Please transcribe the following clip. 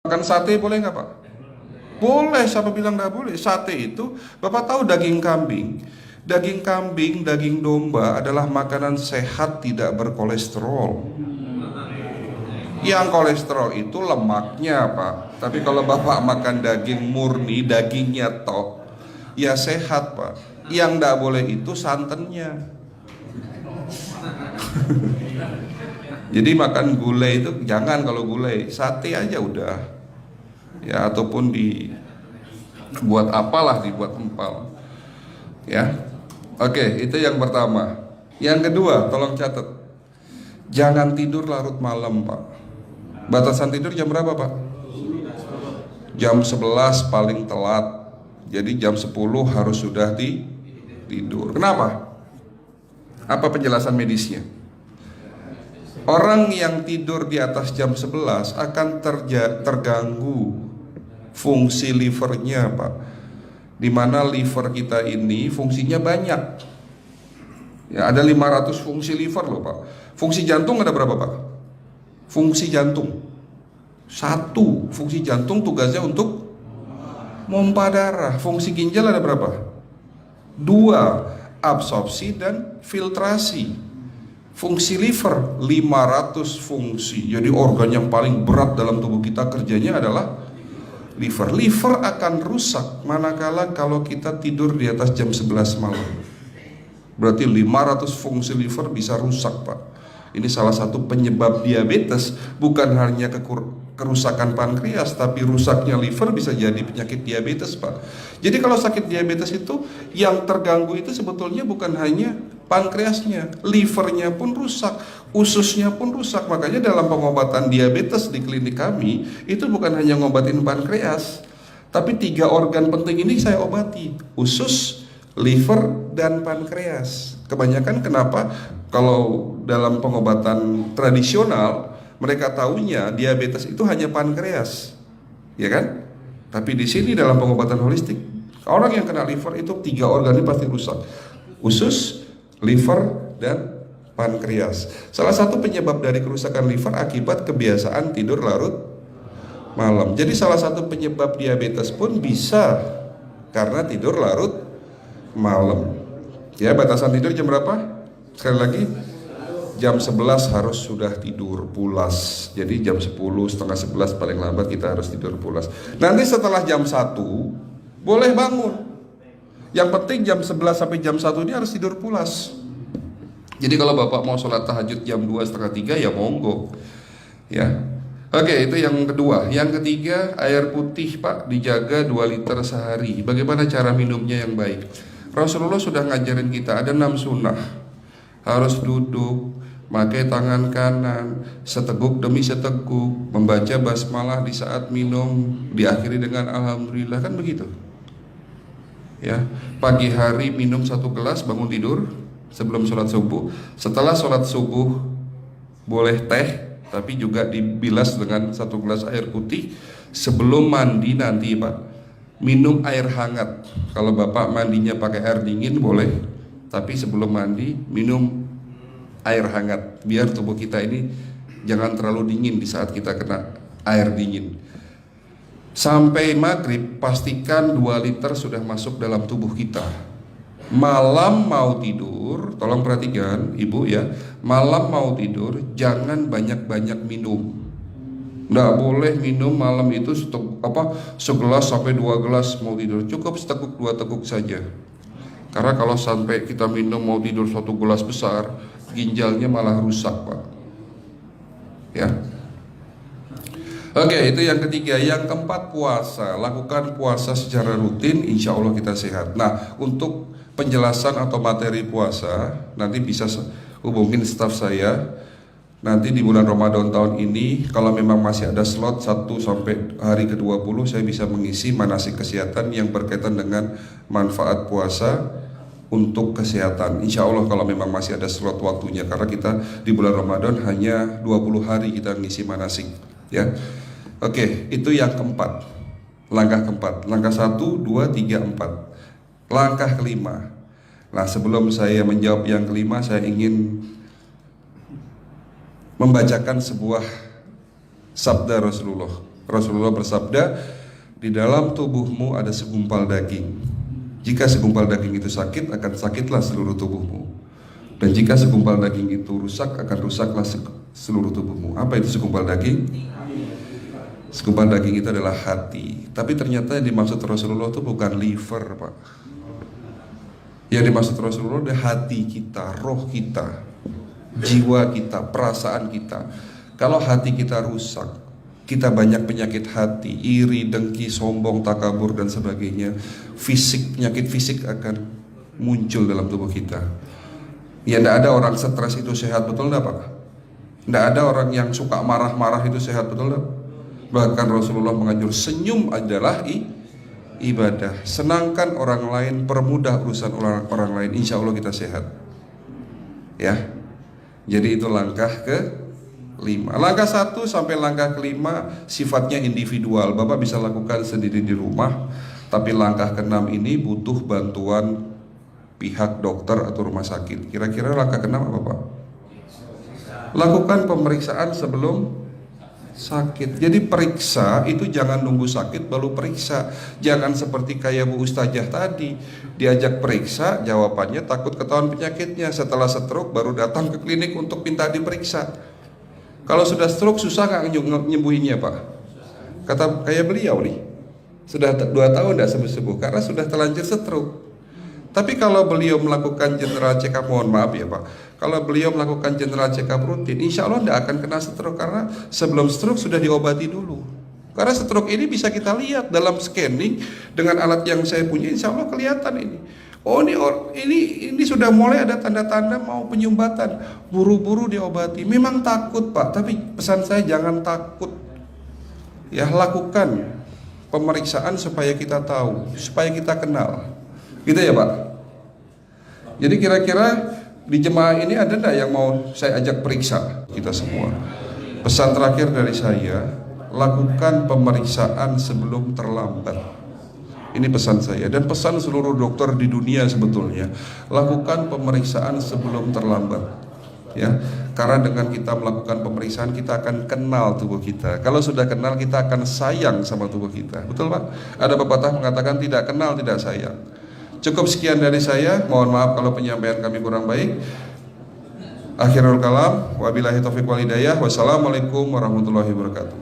Makan sate boleh nggak Pak? Boleh, siapa bilang nggak boleh? Sate itu, Bapak tahu daging kambing? Daging kambing, daging domba adalah makanan sehat tidak berkolesterol. Yang kolesterol itu lemaknya Pak. Tapi kalau Bapak makan daging murni, dagingnya tok, ya sehat Pak. Yang nggak boleh itu santannya. Jadi makan gulai itu jangan, kalau gulai sate aja udah. Ya, ataupun dibuat apalah, dibuat empal. Ya. Oke, itu yang pertama. Yang kedua, tolong catat. Jangan tidur larut malam, Pak. Batasan tidur jam berapa, Pak? Jam 11 paling telat. Jadi jam 10 harus sudah tidur. Kenapa? Apa penjelasan medisnya? Orang yang tidur di atas jam 11 akan terganggu fungsi livernya, Pak. Di mana liver kita ini fungsinya banyak. Ya, ada 500 fungsi liver loh, Pak. Fungsi jantung ada berapa, Pak? Fungsi jantung satu. Fungsi jantung tugasnya untuk mompa darah. Fungsi ginjal ada berapa? Dua. Absorpsi dan filtrasi. Fungsi liver 500 fungsi. Jadi organ yang paling berat dalam tubuh kita kerjanya adalah liver. Liver akan rusak manakala kalau kita tidur di atas jam 11 malam. Berarti 500 fungsi liver bisa rusak, Pak. Ini salah satu penyebab diabetes. Bukan hanya kerusakan pankreas, tapi rusaknya liver bisa jadi penyakit diabetes, Pak. Jadi kalau sakit diabetes itu yang terganggu itu sebetulnya bukan hanya pankreasnya, livernya pun rusak, ususnya pun rusak. Makanya dalam pengobatan diabetes di klinik kami itu bukan hanya ngobatin pankreas, tapi 3 organ penting ini saya obati: usus, liver, dan pankreas. Kebanyakan kenapa kalau dalam pengobatan tradisional mereka taunya diabetes itu hanya pankreas, ya kan? Tapi di sini dalam pengobatan holistik, orang yang kena liver itu 3 organ ini pasti rusak: usus, liver, dan pankreas. Salah satu penyebab dari kerusakan liver akibat kebiasaan tidur larut malam. Jadi salah satu penyebab diabetes pun bisa karena tidur larut malam. Ya, batasan tidur jam berapa? Sekali lagi, jam 11 harus sudah tidur pulas. Jadi jam 10, setengah 11 paling lambat kita harus tidur pulas. Nanti setelah jam 1 boleh bangun. Yang penting jam 11 sampai jam 1 ini harus tidur pulas. Jadi kalau Bapak mau sholat tahajud jam 2, setengah 3 ya monggo. Ya. Oke, itu yang kedua. Yang ketiga, air putih, Pak, dijaga 2 liter sehari. Bagaimana cara minumnya yang baik? Rasulullah sudah ngajarin kita ada 6 sunnah. Harus duduk, pakai tangan kanan, seteguk demi seteguk, membaca basmalah di saat minum, diakhiri dengan alhamdulillah, kan begitu. Ya, pagi hari minum 1 gelas, bangun tidur sebelum sholat subuh. Setelah sholat subuh boleh teh, tapi juga dibilas dengan 1 gelas air putih. Sebelum mandi nanti, Pak, minum air hangat. Kalau Bapak mandinya pakai air dingin boleh, tapi sebelum mandi minum air hangat biar tubuh kita ini jangan terlalu dingin di saat kita kena air dingin. Sampai maghrib pastikan 2 liter sudah masuk dalam tubuh kita. Malam mau tidur, tolong perhatikan Ibu ya, malam mau tidur jangan banyak-banyak minum. Nggak boleh minum malam itu segelas sampai 2 gelas mau tidur. Cukup seteguk 2 teguk saja. Karena kalau sampai kita minum mau tidur 1 gelas besar, ginjalnya malah rusak, Pak. Ya. Oke, itu yang ketiga. Yang keempat, puasa. Lakukan puasa secara rutin, insya Allah kita sehat. Nah, untuk penjelasan atau materi puasa nanti bisa hubungin staf saya. Nanti di bulan Ramadan tahun ini, kalau memang masih ada slot 1 sampai hari ke-20, saya bisa mengisi manasik kesehatan yang berkaitan dengan manfaat puasa untuk kesehatan. Insya Allah kalau memang masih ada slot waktunya, karena kita di bulan Ramadan hanya 20 hari kita mengisi manasik. Ya, oke, itu yang keempat. Langkah keempat. Langkah 1, 2, 3, 4. Langkah kelima. Nah, sebelum saya menjawab yang kelima, saya ingin membacakan sebuah sabda Rasulullah. Rasulullah bersabda, di dalam tubuhmu ada segumpal daging. Jika segumpal daging itu sakit, akan sakitlah seluruh tubuhmu. Dan jika segumpal daging itu rusak, akan rusaklah seluruh tubuhmu. Apa itu segumpal daging? Segumpal daging itu adalah hati. Tapi ternyata yang dimaksud Rasulullah itu bukan liver, Pak. Yang dimaksud Rasulullah adalah hati kita, roh kita, jiwa kita, perasaan kita. Kalau hati kita rusak, kita banyak penyakit hati, iri, dengki, sombong, takabur dan sebagainya. Penyakit fisik akan muncul dalam tubuh kita. Ya, tidak ada orang stres itu sehat, betul enggak, Pak? Tidak ada orang yang suka marah-marah itu sehat, betul enggak? Bahkan Rasulullah menganjur senyum adalah ibadah. Senangkan orang lain, permudah urusan orang lain, insya Allah kita sehat. Ya, jadi itu langkah ke-5. Langkah 1 sampai langkah ke-5 sifatnya individual. Bapak bisa lakukan sendiri di rumah. Tapi langkah ke-6 ini butuh bantuan pihak dokter atau rumah sakit. Kira-kira langkah ke-6 apa, Pak? Lakukan pemeriksaan sebelum sakit. Jadi periksa itu jangan nunggu sakit baru periksa. Jangan seperti kayak Bu Ustazah tadi, diajak periksa, jawabannya takut ketahuan penyakitnya. Setelah stroke baru datang ke klinik untuk minta diperiksa. Kalau sudah stroke susah nggak nyembuhinnya, Pak? Kata kayak beliau nih, sudah 2 tahun tidak sembuh-sembuh karena sudah terlanjur stroke. Tapi kalau beliau melakukan general check up, mohon maaf ya Pak, kalau beliau melakukan general check up rutin, insya Allah tidak akan kena stroke karena sebelum stroke sudah diobati dulu. Karena stroke ini bisa kita lihat dalam scanning dengan alat yang saya punya, insya Allah kelihatan ini. Oh ini sudah mulai ada tanda-tanda mau penyumbatan, buru-buru diobati. Memang takut Pak, tapi pesan saya jangan takut. Ya, lakukan pemeriksaan supaya kita tahu, supaya kita kenal. Gitu ya Pak. Jadi kira-kira di jemaah ini ada enggak yang mau saya ajak periksa kita semua? Pesan terakhir dari saya, lakukan pemeriksaan sebelum terlambat. Ini pesan saya dan pesan seluruh dokter di dunia sebetulnya. Lakukan pemeriksaan sebelum terlambat. Ya, karena dengan kita melakukan pemeriksaan kita akan kenal tubuh kita. Kalau sudah kenal kita akan sayang sama tubuh kita. Betul Pak? Ada pepatah mengatakan tidak kenal tidak sayang. Cukup sekian dari saya. Mohon maaf kalau penyampaian kami kurang baik. Akhirul kalam, wabillahi taufiq wal hidayah. Wassalamualaikum warahmatullahi wabarakatuh.